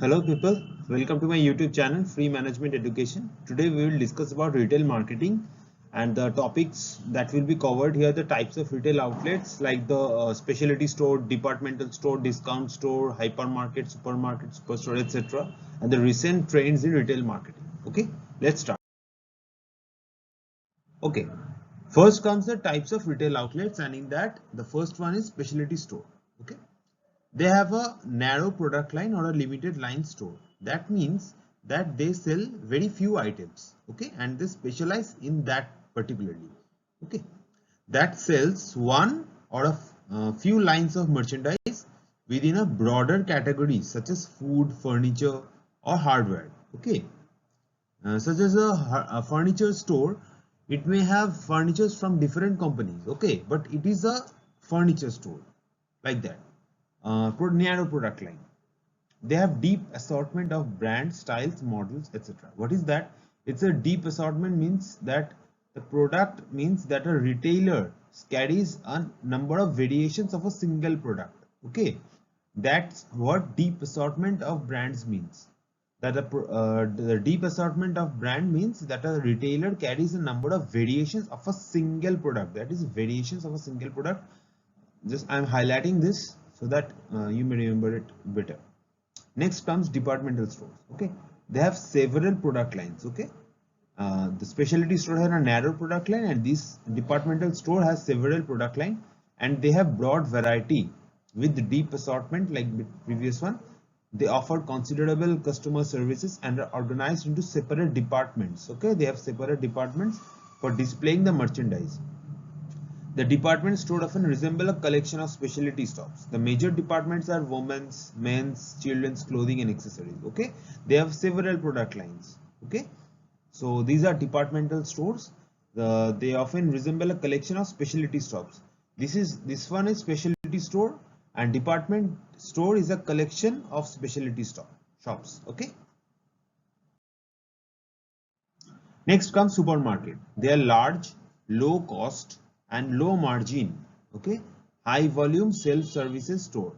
Hello people, welcome to my YouTube channel Free Management Education. Today we will discuss about retail marketing and the topics that will be covered here, the types of retail outlets like the specialty store, departmental store, discount store, hypermarket, supermarket, superstore, etc. and the recent trends in retail marketing. Okay, let's start. Okay, first comes the types of retail outlets, and in that the first one is specialty store. Okay, they have a narrow product line or a limited line store. That means that they sell very few items, okay, and they specialize in that particularly, okay. That sells one or a few lines of merchandise within a broader category such as food, furniture, or hardware, okay. Such as a furniture store, it may have furnitures from different companies, okay, but it is a furniture store like that. Narrow product line. They have deep assortment of brands, styles, models, etc. What is that? It's a deep assortment means that the product means that a retailer carries a number of variations of a single product. Okay, that's what deep assortment of brands means. That the deep assortment of brand means that a retailer carries a number of variations of a single product. That is variations of a single product. Just I'm highlighting this so that you may remember it better. Next comes departmental stores. Okay, they have several product lines. Okay, the specialty store has a narrow product line, and this departmental store has several product line, and they have broad variety with deep assortment like the previous one. They offer considerable customer services and are organized into separate departments. Okay, they have separate departments for displaying the merchandise. The department store often resemble a collection of specialty shops. The major departments are women's, men's, children's clothing and accessories. Okay, they have several product lines. Okay, so these are departmental stores. They often resemble a collection of specialty shops. This one is specialty store, and department store is a collection of specialty shops. Okay. Next comes supermarket. They are large, low cost and low margin, okay, high volume self services store.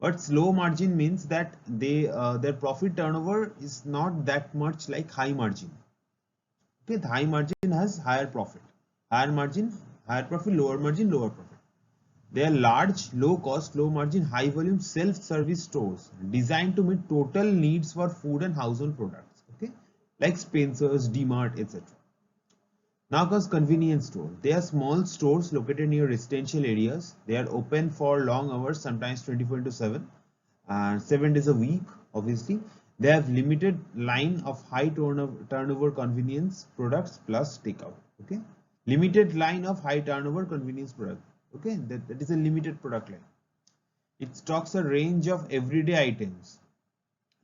But low margin means that their profit turnover is not that much like high margin. Okay, the high margin has higher profit, higher margin, higher profit, lower margin, lower profit. They are large, low cost, low margin, high volume self service stores designed to meet total needs for food and household products, okay, like Spencer's, DMart, etc. Now comes convenience store. They are small stores located near residential areas. They are open for long hours, sometimes 24/7 and 7 days a week, obviously. They have limited line of high turnover convenience products plus takeout. Okay. Limited line of high turnover convenience product. Okay. That is a limited product line. It stocks a range of everyday items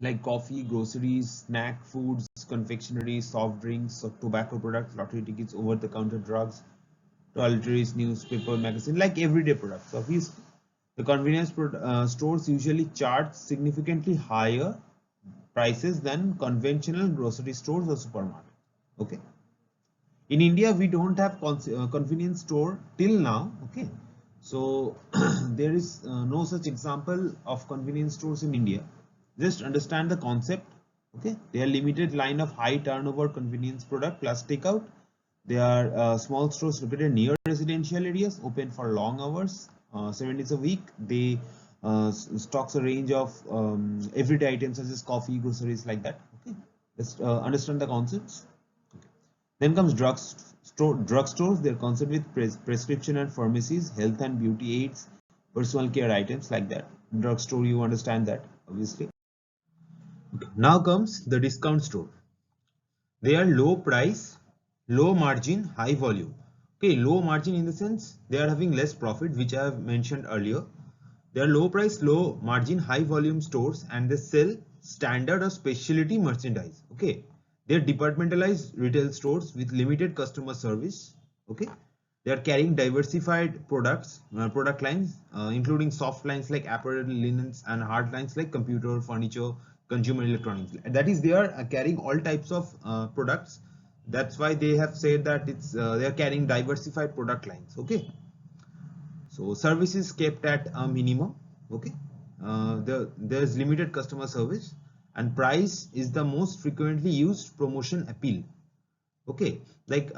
like coffee, groceries, snack foods, confectionery, soft drinks, tobacco products, lottery tickets, over-the-counter drugs, toiletries, newspaper, magazine, like everyday products. So obviously, the convenience stores usually charge significantly higher prices than conventional grocery stores or supermarket. Okay. In India, we don't have convenience store till now. Okay. So there is no such example of convenience stores in India. Just understand the concept. Okay, they are limited line of high turnover convenience product plus takeout. They are small stores located near residential areas, open for long hours, 7 days a week. They stocks a range of everyday items such as coffee, groceries, like that. Okay, just understand the concepts. Okay. Then comes drugstores. They're concerned with prescription and pharmacies, health and beauty aids, personal care items like that. Drugstore, you understand that obviously. Okay. Now comes the discount store. They are low price, low margin, high volume. Okay, low margin in the sense they are having less profit, which I have mentioned earlier. They are low price, low margin, high volume stores, and they sell standard or specialty merchandise. Okay, they are departmentalized retail stores with limited customer service. Okay, they are carrying diversified product lines, including soft lines like apparel, linens, and hard lines like computer, furniture, consumer electronics. That is, they are carrying all types of products. That's why they have said that they are carrying diversified product lines. Okay, so service is kept at a minimum. Okay, there's limited customer service, and price is the most frequently used promotion appeal. Okay, like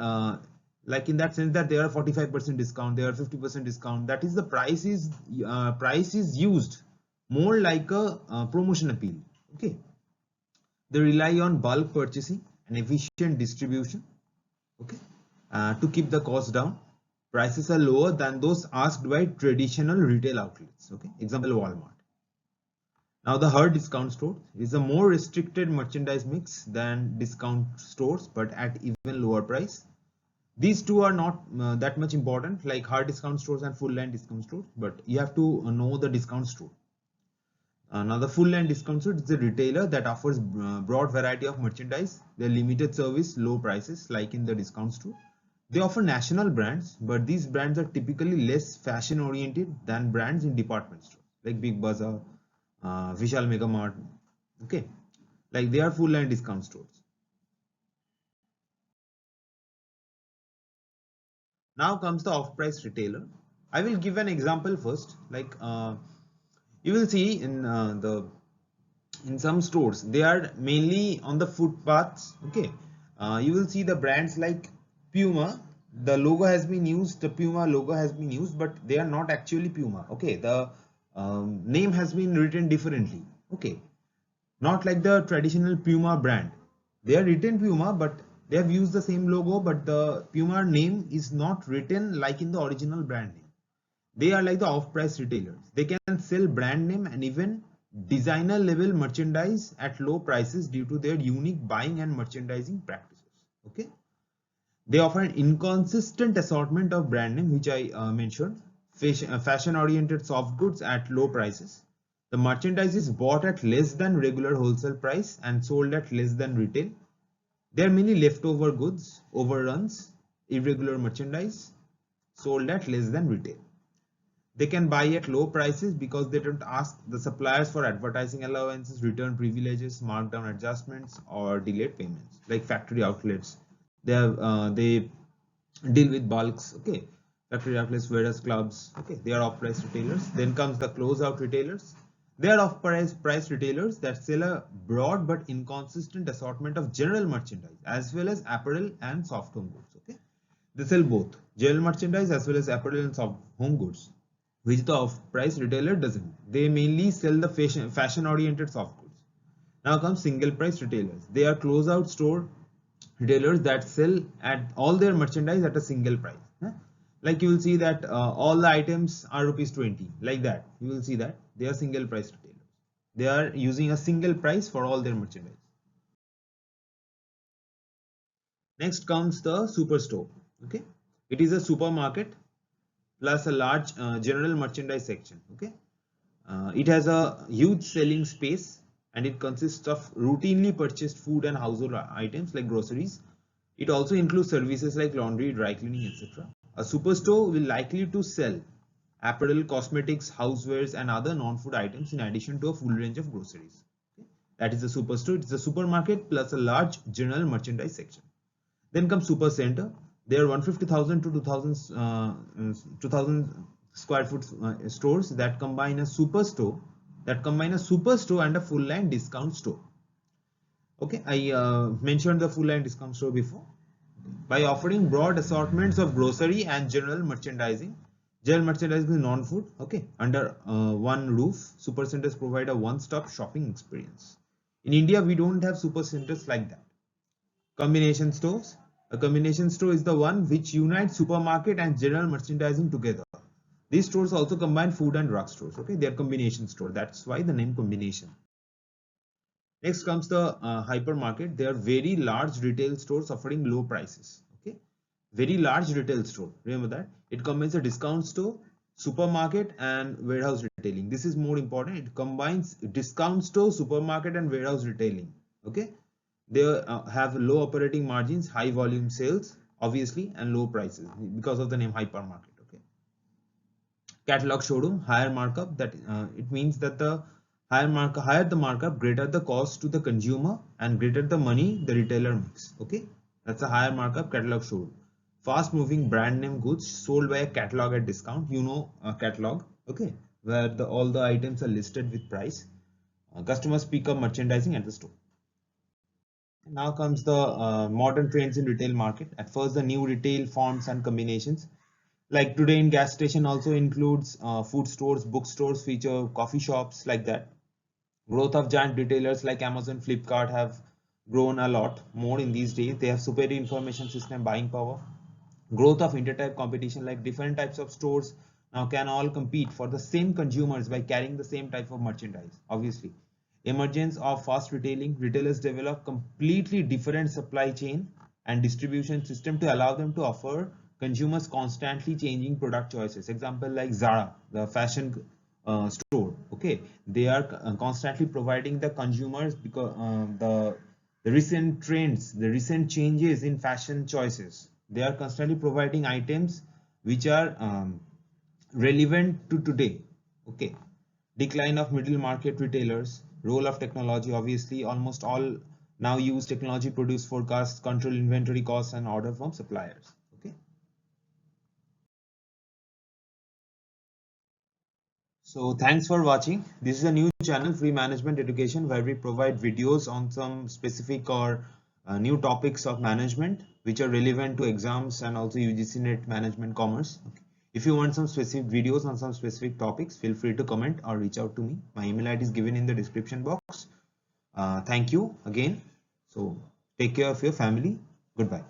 in that sense that there are 45% discount, there are 50% discount. That is the price is used more like a promotion appeal. Okay, they rely on bulk purchasing and efficient distribution. Okay, to keep the cost down. Prices are lower than those asked by traditional retail outlets. Okay, example Walmart. Now the hard discount store is a more restricted merchandise mix than discount stores, but at even lower price. These two are not that much important, like hard discount stores and full line discount stores, but you have to know the discount store. Now the full line discount store is a retailer that offers broad variety of merchandise. They're limited service, low prices, like in the discount store. They offer national brands, but these brands are typically less fashion oriented than brands in department stores like Big Bazaar, Vishal Mega Mart. Okay, like they are full line discount stores. Now comes the off-price retailer. I will give an example first. Like you will see in some stores, they are mainly on the footpaths. Okay, you will see the brands like Puma. The logo has been used. The Puma logo has been used, but they are not actually Puma. Okay, the name has been written differently. Okay, not like the traditional Puma brand. They are written Puma, but they have used the same logo, but the Puma name is not written like in the original brand name. They are like the off-price retailers. They can sell brand name and even designer level merchandise at low prices due to their unique buying and merchandising practices. Okay, they offer an inconsistent assortment of brand name, which I mentioned, fashion oriented soft goods at low prices. The merchandise is bought at less than regular wholesale price and sold at less than retail. There are many leftover goods, overruns, irregular merchandise sold at less than retail. They can buy at low prices because they don't ask the suppliers for advertising allowances, return privileges, markdown adjustments, or delayed payments. Like factory outlets, they deal with bulks. Okay, factory outlets, warehouse clubs. Okay, they are off-price retailers. Then comes the closeout retailers. They are off-price retailers that sell a broad but inconsistent assortment of general merchandise as well as apparel and soft home goods. Okay, they sell both general merchandise as well as apparel and soft home goods, which the off-price retailer doesn't. They mainly sell the fashion-oriented soft goods. Now comes single-price retailers. They are closeout store retailers that sell at all their merchandise at a single price. Like you will see that all the items are ₹20. Like that, you will see that they are single-price retailers. They are using a single price for all their merchandise. Next comes the superstore. Okay, it is a supermarket plus a large general merchandise section. Okay, it has a huge selling space and it consists of routinely purchased food and household items like groceries. It also includes services like laundry, dry cleaning, etc. A superstore will likely to sell apparel, cosmetics, housewares, and other non-food items in addition to a full range of groceries. Okay? That is a superstore. It's a supermarket plus a large general merchandise section. Then comes supercenter. They are 150,000 to 2,000 square foot stores that combine a superstore and a full line discount store. Okay, I mentioned the full line discount store before. By offering broad assortments of grocery and general merchandising is non-food. Okay, under one roof, supercenters provide a one-stop shopping experience. In India, we don't have supercenters like that. Combination stores. A combination store is the one which unites supermarket and general merchandising together. These stores also combine food and drug stores. Okay, they are combination store. That's why the name combination. Next comes the hypermarket. They are very large retail stores offering low prices. Okay, very large retail store. Remember that it combines a discount store, supermarket, and warehouse retailing. This is more important. It combines discount store, supermarket, and warehouse retailing. Okay. They have low operating margins, high volume sales, obviously, and low prices because of the name hypermarket. Okay. Catalog showroom, higher markup. That it means that the higher the markup, greater the cost to the consumer, and greater the money the retailer makes. Okay, that's a higher markup catalog showroom. Fast moving brand name goods sold by a catalog at discount. You know, catalog. Okay, where all the items are listed with price. Customers pick up merchandising at the store. Now comes the modern trends in retail market. At first, the new retail forms and combinations. Like today in gas station also includes food stores, bookstores, feature coffee shops like that. Growth of giant retailers like Amazon, Flipkart have grown a lot more in these days. They have superior information system, buying power. Growth of intertype competition, like different types of stores now can all compete for the same consumers by carrying the same type of merchandise. Obviously, emergence of fast retailing. Retailers develop completely different supply chain and distribution system to allow them to offer consumers constantly changing product choices. Example like Zara, the fashion store. Okay, they are constantly providing the consumers because the recent trends, the recent changes in fashion choices. They are constantly providing items which are relevant to today. Okay, decline of middle market retailers, role of technology. Obviously, almost all now use technology, produce forecasts, control inventory costs, and order from suppliers. Okay. So thanks for watching. This is a new channel, Free Management Education, where we provide videos on some specific or new topics of management which are relevant to exams and also UGC NET Management Commerce. Okay. If you want some specific videos on some specific topics, feel free to comment or reach out to me. My email ID is given in the description box. Thank you again. So take care of your family. Goodbye.